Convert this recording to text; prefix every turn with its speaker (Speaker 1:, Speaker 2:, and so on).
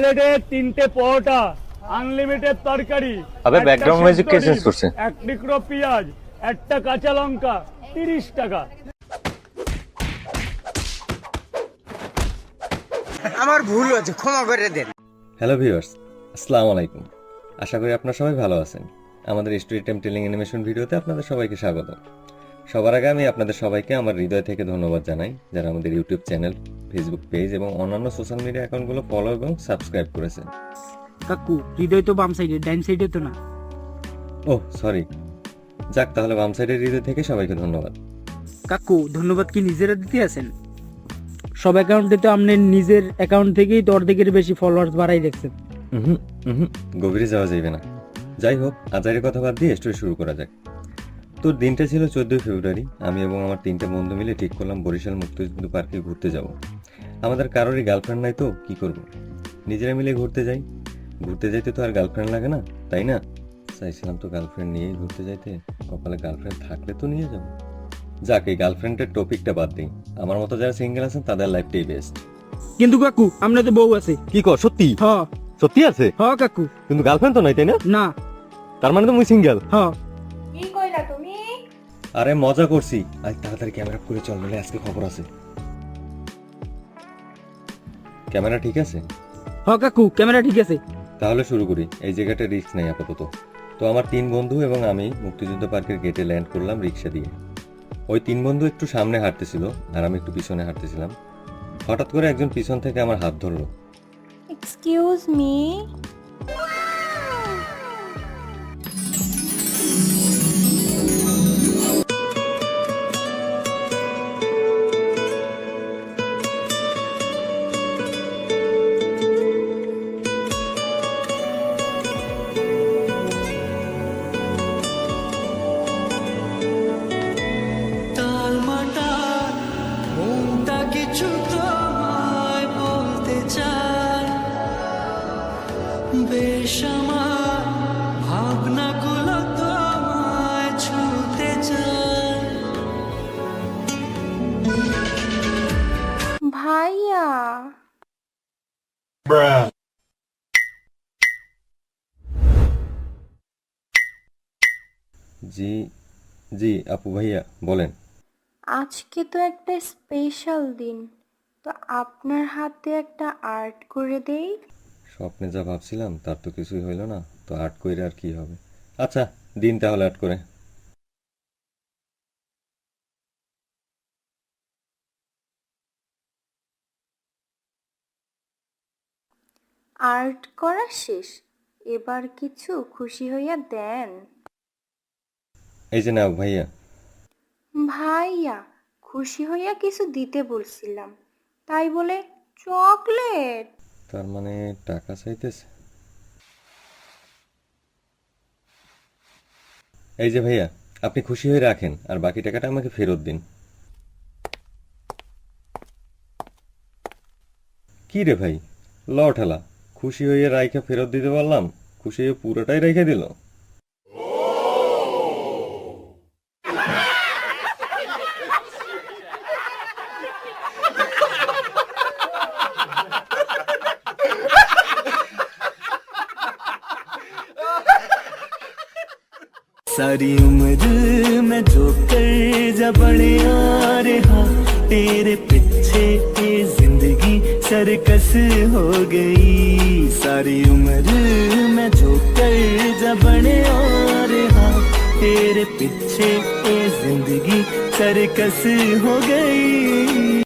Speaker 1: প্লেটে 3টে পরোটা, আনলিমিটেড তরকারি,
Speaker 2: আবে ব্যাকগ্রাউন্ড মিউজিক কে চেঞ্জ করছে?
Speaker 1: 1 টুকরো পেঁয়াজ, 1টা কাঁচা লঙ্কা, 30 টাকা।
Speaker 3: আমার ভুল হয়েছে, ক্ষমা করে দেন।
Speaker 2: হ্যালো ভিউয়ার্স, আসসালামু আলাইকুম। আশা করি আপনারা সবাই ভালো আছেন। আমাদের স্টোরি টাইম টেলিং অ্যানিমেশন ভিডিওতে আপনাদের সবাইকে স্বাগত। সবার আগে আমি আপনাদের সবাইকে আমার হৃদয় থেকে ধন্যবাদ জানাই যারা আমাদের ইউটিউব চ্যানেল, ফেসবুক পেজ এবং অন্যান্য সোশ্যাল মিডিয়া অ্যাকাউন্টগুলো ফলো এবং সাবস্ক্রাইব করেছেন।
Speaker 4: কাকু, হৃদয় তো বাম সাইডে, ডাইন সাইডে তো না।
Speaker 2: ওহ সরি, যাক তাহলে বাম সাইডের হৃদয় থেকে সবাইকে ধন্যবাদ।
Speaker 4: কাকু, ধন্যবাদ কি নিজেরা দিতে আছেন? সব অ্যাকাউন্টে তো আপনি নিজের অ্যাকাউন্ট থেকেই তো অর্ধেকের বেশি ফলোয়ার্স বাড়াই দেখছেন।
Speaker 2: গভীরে যাওয়া যাবে না। যাই হোক, আজারের কথা বাদ দিয়ে স্টোরি শুরু করা যাক। তোর দিনটা ছিল 14 ফেব্রুয়ারি। আমি এবং আমার 3টে বন্ধু মিলে ঠিক করলাম বরিশাল মুক্তিযুদ্ধ পার্কে ঘুরতে যাব। আমাদের কারোরই গার্লফ্রেন্ড নাই, তো কি করব, নিজেরা মিলে ঘুরতে যাই। ঘুরতে যাইতে তো আর গার্লফ্রেন্ড লাগে না, তাই না? চাইছিলাম তো গার্লফ্রেন্ড নিয়েই ঘুরতে যাইতে, কপালে গার্লফ্রেন্ড থাকলে তো নিয়ে যাবো। যাক, এই গার্লফ্রেন্ডের টপিকটা বাদ দিই। আমার মতো যারা সিঙ্গেল আছেন তাদের লাইফটাই বেস্ট।
Speaker 4: কিন্তু কাকু, আমরা তো বউ আছে।
Speaker 2: কি কর, সত্যি?
Speaker 4: হ
Speaker 2: সত্যি আছে?
Speaker 4: হ কাকু।
Speaker 2: কিন্তু গার্লফ্রেন্ড তো নাই, তাই না?
Speaker 4: না।
Speaker 2: তার মানে তো মুই সিঙ্গেল।
Speaker 4: হ।
Speaker 5: কি কইলা তুমি?
Speaker 2: আরে মজা করছি। আজ তাড়াতাড়ি ক্যামেরা করে চল, নাহলে আজকে খবর আছে। ক্যামেরা ঠিক আছে?
Speaker 4: হ কাকু, ক্যামেরা ঠিক আছে।
Speaker 2: তাহলে শুরু করি। এই জায়গাটা রিস্ক নাই আপাতত। তো আমার 3 বন্ধু এবং আমি মুক্তিযুদ্ধ পার্কের গেটে ল্যান্ড করলাম রিক্সা দিয়ে। ওই 3 বন্ধু একটু সামনে হাঁটতেছিল আর আমি একটু পিছনে হাঁটতেছিলাম। হঠাৎ করে একজন পিছন থেকে আমার হাত ধরলো।
Speaker 5: Excuse me. ভাইয়া,
Speaker 2: জি জি আপু ভাইয়া বলেন।
Speaker 5: আজকে তো একটা স্পেশাল দিন, তো আপনার হাতে একটা আর্ট করে দেই।
Speaker 2: স্বপ্নে যা ভাবছিলাম তার তো কিছুই হইল না, তো আর্ট করে আর কি হবে। আচ্ছা দিন তাহলে আর্ট করে।
Speaker 5: আর্ট করা শেষ, এবার কিছু খুশি হইয়া দেন।
Speaker 2: এই যে নাও ভাইয়া।
Speaker 5: ভাইয়া, খুশি হইয়া কিছু দিতে বলছিলাম, তাই বলে চকলেট?
Speaker 2: তার মানে টাকা চাইতেছে। এই যে ভাইয়া, আপনি খুশি হয়ে রাখেন আর বাকি টাকাটা আমাকে ফেরত দিন। কি রে ভাই, ল ঠেলা। খুশি হয়ে রাইখা ফেরত দিতে পারলাম, খুশি হয়ে পুরোটাই রেখে দিল।
Speaker 6: सारी उम्र मैं जो कर जा बड़े आ रहा, तेरे पीछे ये जिंदगी सरकस हो गई। सारी उम्र मैं जो कर जा बड़े आ रहा, तेरे पीछे ये जिंदगी सरकस हो गई।